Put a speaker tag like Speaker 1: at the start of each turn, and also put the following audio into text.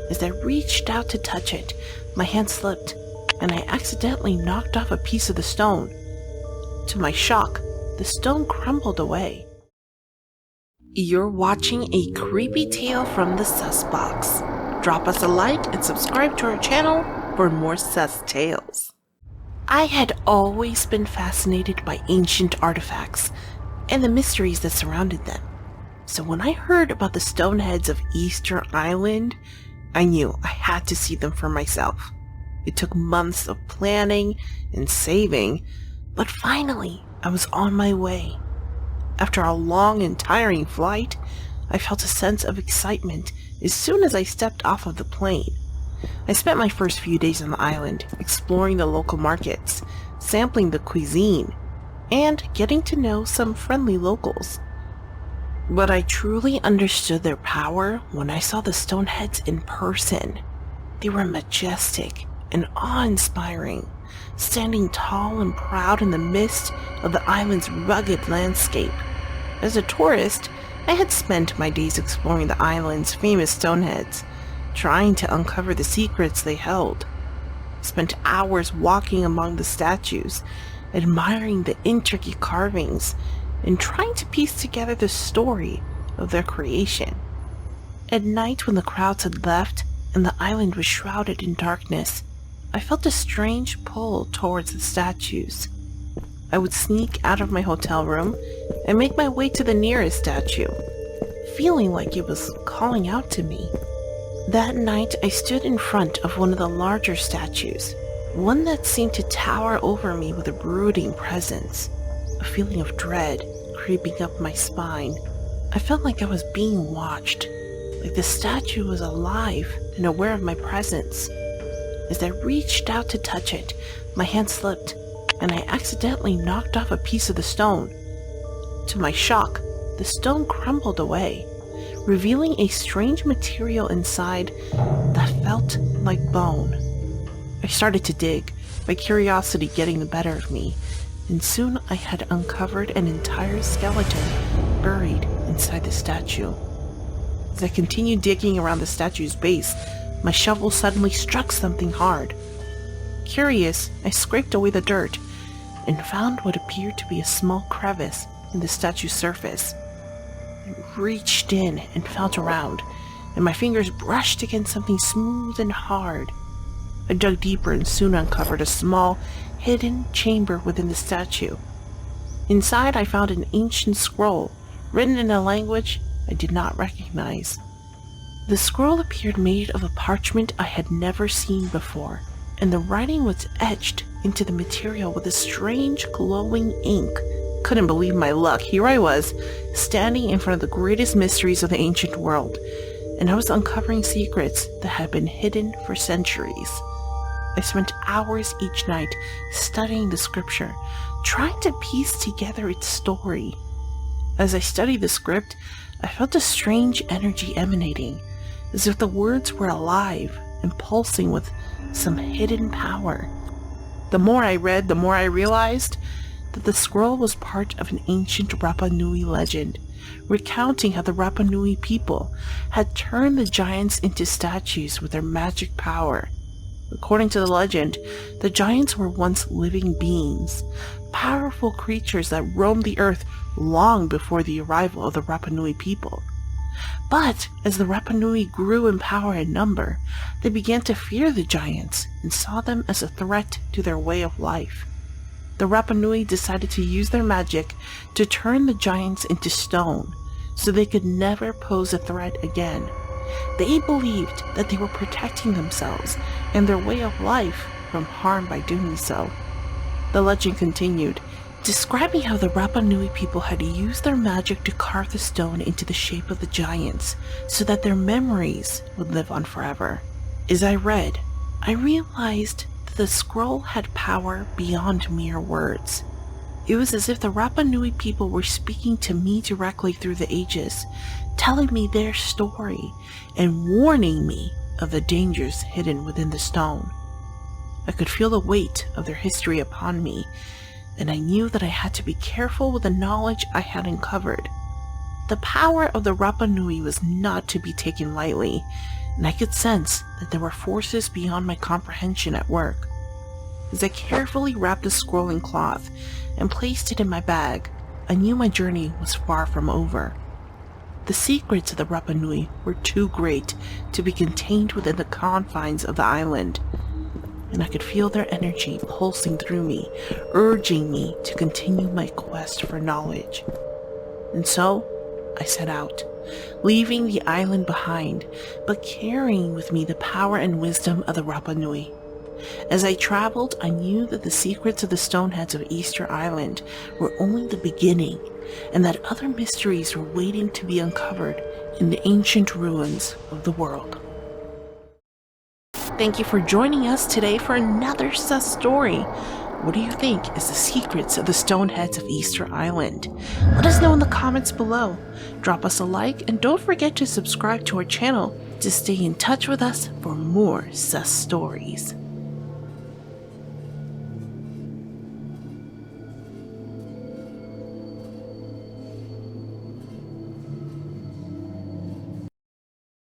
Speaker 1: As I reached out to touch it, my hand slipped, and I accidentally knocked off a piece of the stone. To my shock, the stone crumbled away. You're watching a creepy tale from the Sus Box. Drop us a like and subscribe to our channel for more sus tales. I had always been fascinated by ancient artifacts and the mysteries that surrounded them. So when I heard about the stoneheads of Easter Island, I knew I had to see them for myself. It took months of planning and saving, but finally I was on my way. After a long and tiring flight, I felt a sense of excitement as soon as I stepped off of the plane. I spent my first few days on the island, exploring the local markets, sampling the cuisine, and getting to know some friendly locals. But I truly understood their power when I saw the stoneheads in person. They were majestic and awe-inspiring, standing tall and proud in the midst of the island's rugged landscape. As a tourist, I had spent my days exploring the island's famous stoneheads, trying to uncover the secrets they held. I spent hours walking among the statues, admiring the intricate carvings, and trying to piece together the story of their creation. At night, when the crowds had left and the island was shrouded in darkness, I felt a strange pull towards the statues. I would sneak out of my hotel room and make my way to the nearest statue, feeling like it was calling out to me. That night, I stood in front of one of the larger statues, one that seemed to tower over me with a brooding presence. A feeling of dread creeping up my spine. I felt like I was being watched, like the statue was alive and aware of my presence. As I reached out to touch it, my hand slipped, and I accidentally knocked off a piece of the stone. To my shock, the stone crumbled away, revealing a strange material inside that felt like bone. I started to dig, my curiosity getting the better of me, and soon I had uncovered an entire skeleton buried inside the statue. As I continued digging around the statue's base, my shovel suddenly struck something hard. Curious, I scraped away the dirt and found what appeared to be a small crevice in the statue's surface. I reached in and felt around, and my fingers brushed against something smooth and hard. I dug deeper and soon uncovered a small, hidden chamber within the statue. Inside, I found an ancient scroll, written in a language I did not recognize. The scroll appeared made of a parchment I had never seen before, and the writing was etched into the material with a strange glowing ink. Couldn't believe my luck. Here I was, standing in front of the greatest mysteries of the ancient world, and I was uncovering secrets that had been hidden for centuries. I spent hours each night studying the scripture, trying to piece together its story. As I studied the script, I felt a strange energy emanating, as if the words were alive and pulsing with some hidden power. The more I read, the more I realized that the scroll was part of an ancient Rapa Nui legend, recounting how the Rapa Nui people had turned the giants into statues with their magic power. According to the legend, the giants were once living beings, powerful creatures that roamed the earth long before the arrival of the Rapa Nui people. But as the Rapa Nui grew in power and number, they began to fear the giants and saw them as a threat to their way of life. The Rapa Nui decided to use their magic to turn the giants into stone, so they could never pose a threat again. They believed that they were protecting themselves and their way of life from harm by doing so. The legend continued, describing how the Rapa Nui people had used their magic to carve the stone into the shape of the giants so that their memories would live on forever. As I read, I realized that the scroll had power beyond mere words. It was as if the Rapa Nui people were speaking to me directly through the ages, telling me their story and warning me of the dangers hidden within the stone. I could feel the weight of their history upon me, and I knew that I had to be careful with the knowledge I had uncovered. The power of the Rapa Nui was not to be taken lightly, and I could sense that there were forces beyond my comprehension at work. As I carefully wrapped the scroll in cloth and placed it in my bag, I knew my journey was far from over. The secrets of the Rapa Nui were too great to be contained within the confines of the island, and I could feel their energy pulsing through me, urging me to continue my quest for knowledge. And so, I set out, leaving the island behind, but carrying with me the power and wisdom of the Rapa Nui. As I traveled, I knew that the secrets of the stoneheads of Easter Island were only the beginning, and that other mysteries were waiting to be uncovered in the ancient ruins of the world. Thank you for joining us today for another sus story. What do you think is the secrets of the stoneheads of Easter Island? Let us know in the comments below. Drop us a like and don't forget to subscribe to our channel to stay in touch with us for more sus stories.